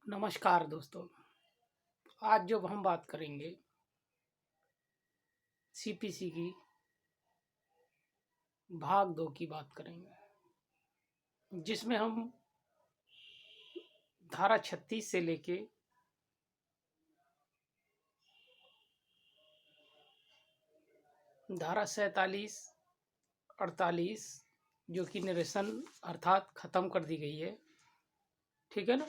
नमस्कार दोस्तों। आज जो हम बात करेंगे सीपीसी की भाग 2 की बात करेंगे, जिसमें हम धारा 36 से लेके धारा 47, 48 जो कि निरसन अर्थात खत्म कर दी गई है, ठीक है ना।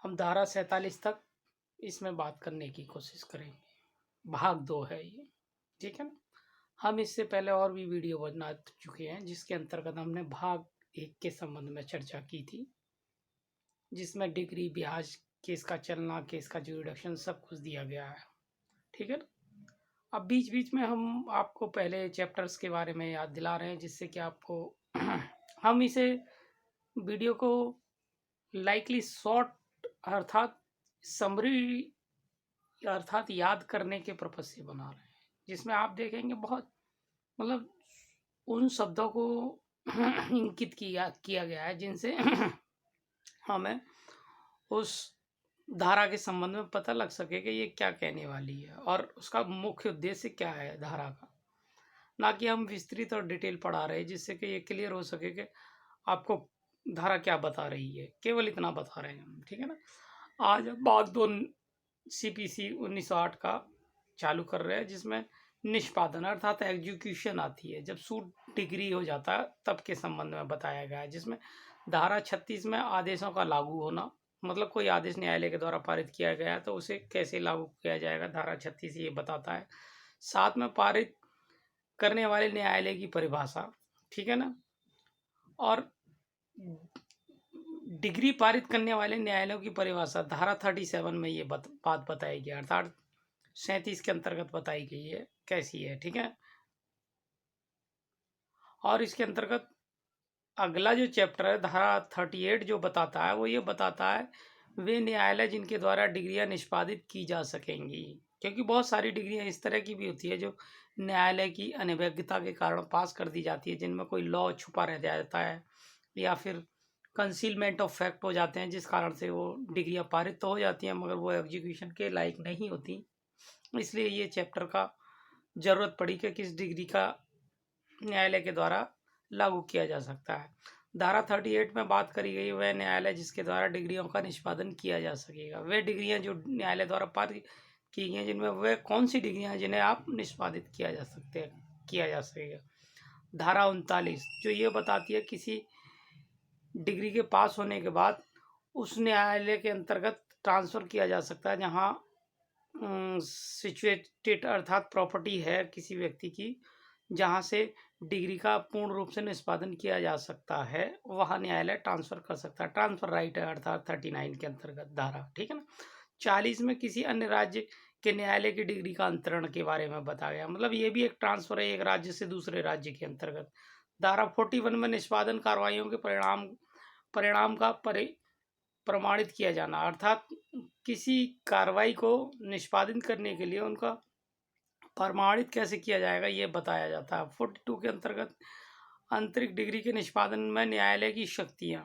हम धारा 47 तक इसमें बात करने की कोशिश करेंगे। भाग 2 है ये, ठीक है ना। हम इससे पहले और भी वीडियो बना चुके हैं, जिसके अंतर्गत हमने भाग 1 के संबंध में चर्चा की थी, जिसमें डिग्री, ब्याज, केस का चलना, केस का ज्यूरिडिक्शन सब कुछ दिया गया है, ठीक है ना। अब बीच बीच में हम आपको पहले चैप्टर्स के बारे में याद दिला रहे हैं, जिससे कि आपको हम इसे वीडियो को लाइकली शॉर्ट अर्थात समरी अर्थात याद करने के पर्पज से बना रहे हैं, जिसमें आप देखेंगे बहुत मतलब उन शब्दों को इंकित किया गया है जिनसे हमें उस धारा के संबंध में पता लग सके कि ये क्या कहने वाली है और उसका मुख्य उद्देश्य क्या है धारा का। ना कि हम विस्तृत और डिटेल पढ़ा रहे हैं, जिससे कि ये क्लियर हो सके कि आपको धारा क्या बता रही है। केवल इतना बता रहे हैं हम, ठीक है ना। आज हम भाग 2 सीपीसी 1908 का चालू कर रहे हैं, जिसमें निष्पादन अर्थात एग्जीक्यूशन आती है। जब सूट डिग्री हो जाता है तब के संबंध में बताया गया है, जिसमें धारा 36 में आदेशों का लागू होना, मतलब कोई आदेश न्यायालय के द्वारा पारित किया गया है तो उसे कैसे लागू किया जाएगा, धारा 36 ये बताता है। साथ में पारित करने वाले न्यायालय की परिभाषा, ठीक है ना। और डिग्री पारित करने वाले न्यायालयों की परिभाषा धारा 37 में ये बात बताई गई, अर्थात 37 के अंतर्गत बताई गई है कैसी है, ठीक है। और इसके अंतर्गत अगला जो चैप्टर है धारा 38 जो बताता है, वो ये बताता है वे न्यायालय जिनके द्वारा डिग्रियां निष्पादित की जा सकेंगी, क्योंकि बहुत सारी डिग्रियां इस तरह की भी होती है जो न्यायालय की अनभिज्ञता के कारण पास कर दी जाती है, जिनमें कोई लॉ छुपा रह जाता है या फिर कंसीलमेंट ऑफ फैक्ट हो जाते हैं, जिस कारण से वो डिग्रियां पारित तो हो जाती हैं मगर वो एग्जीक्यूशन के लायक नहीं होती। इसलिए ये चैप्टर का जरूरत पड़ी कि किस डिग्री का न्यायालय के द्वारा लागू किया जा सकता है। धारा 38 में बात करी गई वह न्यायालय जिसके द्वारा डिग्रियों का निष्पादन किया जा सकेगा। वे डिग्रियां जो न्यायालय द्वारा पारित की गई हैं, जिनमें वह कौन सी डिग्रियां हैं जिन्हें आप निष्पादित किया जा सकेगा। धारा 39 जो ये बताती है किसी डिग्री के पास होने के बाद उस न्यायालय के अंतर्गत ट्रांसफ़र किया जा सकता है जहाँ सिचुएटेड अर्थात प्रॉपर्टी है किसी व्यक्ति की, जहाँ से डिग्री का पूर्ण रूप से निष्पादन किया जा सकता है, वहाँ न्यायालय ट्रांसफ़र कर सकता है। ट्रांसफ़र राइट है अर्थात 39 के अंतर्गत धारा, ठीक है ना। 40 में किसी अन्य राज्य के न्यायालय की डिग्री का अंतरण के बारे में बताया गया, मतलब ये भी एक ट्रांसफ़र है एक राज्य से दूसरे राज्य के अंतर्गत। धारा 41 में निष्पादन कार्रवाइयों के परिणाम का प्रमाणित किया जाना, अर्थात किसी कार्रवाई को निष्पादित करने के लिए उनका प्रमाणित कैसे किया जाएगा ये बताया जाता है। 42 के अंतर्गत आंतरिक डिग्री के निष्पादन में न्यायालय की शक्तियाँ,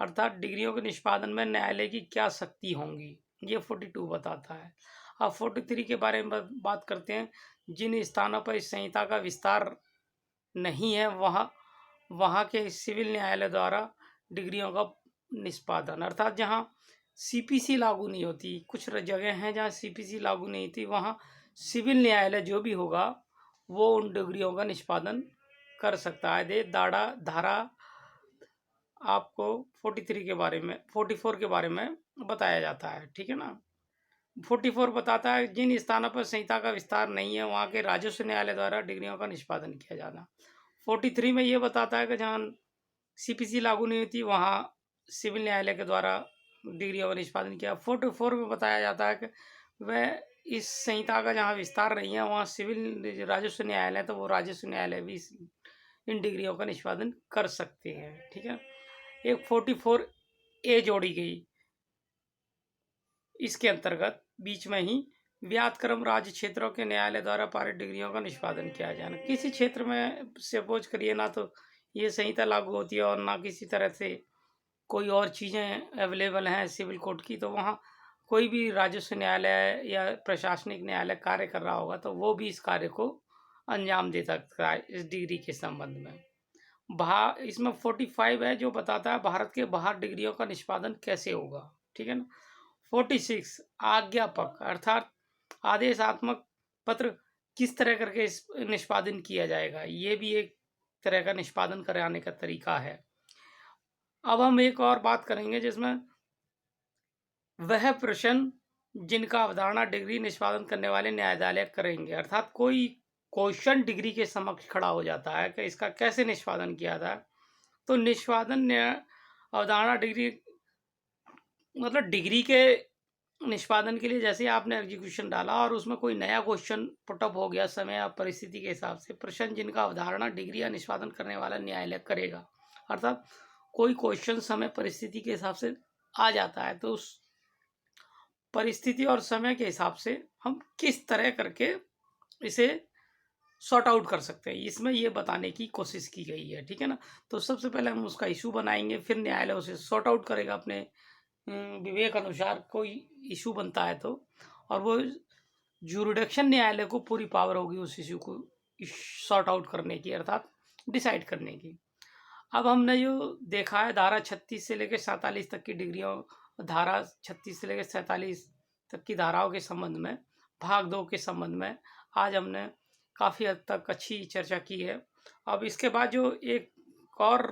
अर्थात डिग्रियों के निष्पादन में न्यायालय की क्या शक्ति होंगी, ये 42 बताता है। अब 43 के बारे में बात करते हैं। जिन स्थानों पर इस संहिता का विस्तार नहीं है वहाँ के सिविल न्यायालय द्वारा डिग्रियों का निष्पादन, अर्थात जहाँ सीपीसी लागू नहीं होती, कुछ जगह हैं जहाँ सीपीसी लागू नहीं थी, वहाँ सिविल न्यायालय जो भी होगा वो उन डिग्रियों का निष्पादन कर सकता है। धारा आपको 43 के बारे में 44 के बारे में बताया जाता है, ठीक है ना। 44 बताता है जिन स्थानों पर संहिता का विस्तार नहीं है वहाँ के राजस्व न्यायालय द्वारा डिग्रियों का निष्पादन किया जाना। 43 में ये बताता है कि जहाँ सीपीसी लागू नहीं होती वहाँ सिविल न्यायालय के द्वारा डिग्रियों का निष्पादन किया। 44 में बताया जाता है कि वह इस संहिता का जहाँ विस्तार नहीं है वहाँ सिविल राजस्व न्यायालय, तो वो राजस्व न्यायालय भी इन डिग्रियों का निष्पादन कर सकते हैं, ठीक है। एक 44A जोड़ी गई, इसके अंतर्गत बीच में ही व्यातक्रम राज्य क्षेत्रों के न्यायालय द्वारा पारित डिग्रियों का निष्पादन किया जाना। किसी क्षेत्र में सपोज करिए ना तो ये संहिता लागू होती है और ना किसी तरह से कोई और चीज़ें अवेलेबल हैं सिविल कोर्ट की, तो वहाँ कोई भी राजस्व न्यायालय या प्रशासनिक न्यायालय कार्य कर रहा होगा तो वो भी इस कार्य को अंजाम दे सकता है इस डिग्री के संबंध में। इसमें 45 है जो बताता है भारत के बाहर डिग्रियों का निष्पादन कैसे होगा, ठीक है ना। 46 आज्ञापक अर्थात आदेशात्मक पत्र किस तरह करके इस निष्पादन किया जाएगा, ये भी एक तरह का निष्पादन कराने का तरीका है। अब हम एक और बात करेंगे जिसमें वह प्रश्न जिनका अवधारणा डिग्री निष्पादन करने वाले न्यायालय करेंगे, अर्थात कोई क्वेश्चन डिग्री के समक्ष खड़ा हो जाता है कि इसका कैसे निष्पादन किया जाए, तो निष्पादन अवधारणा डिग्री मतलब डिग्री के निष्पादन के लिए जैसे आपने एग्जीक्यूशन डाला और उसमें कोई नया क्वेश्चन पुटअप हो गया समय या परिस्थिति के हिसाब से, प्रश्न जिनका अवधारणा डिग्री या निष्पादन करने वाला न्यायालय करेगा, अर्थात कोई क्वेश्चन समय परिस्थिति के हिसाब से आ जाता है तो उस परिस्थिति और समय के हिसाब से हम किस तरह करके इसे सॉर्ट आउट कर सकते हैं, इसमें ये बताने की कोशिश की गई है, ठीक है ना। तो सबसे पहले हम उसका इशू बनाएंगे, फिर न्यायालय उसे सॉर्ट आउट करेगा अपने विवेक अनुसार कोई इशू बनता है तो, और वो ज्यूरिडिक्शन न्यायालय को पूरी पावर होगी उस इशू को सॉर्ट आउट करने की, अर्थात डिसाइड करने की। अब हमने जो देखा है धारा 36 से लेकर 47 तक की डिग्रियों, धारा 36 से लेकर 47 तक की धाराओं के संबंध में, भाग 2 के संबंध में आज हमने काफ़ी हद तक अच्छी चर्चा की है। अब इसके बाद जो एक और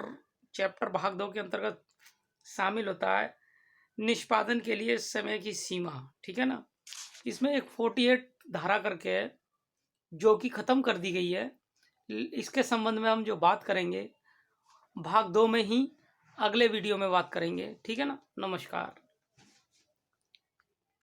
चैप्टर भाग 2 के अंतर्गत शामिल होता है निष्पादन के लिए समय की सीमा, ठीक है ना। इसमें एक 48 धारा करके है जो कि ख़त्म कर दी गई है। इसके संबंध में हम जो बात करेंगे भाग 2 में ही अगले वीडियो में बात करेंगे, ठीक है ना। नमस्कार।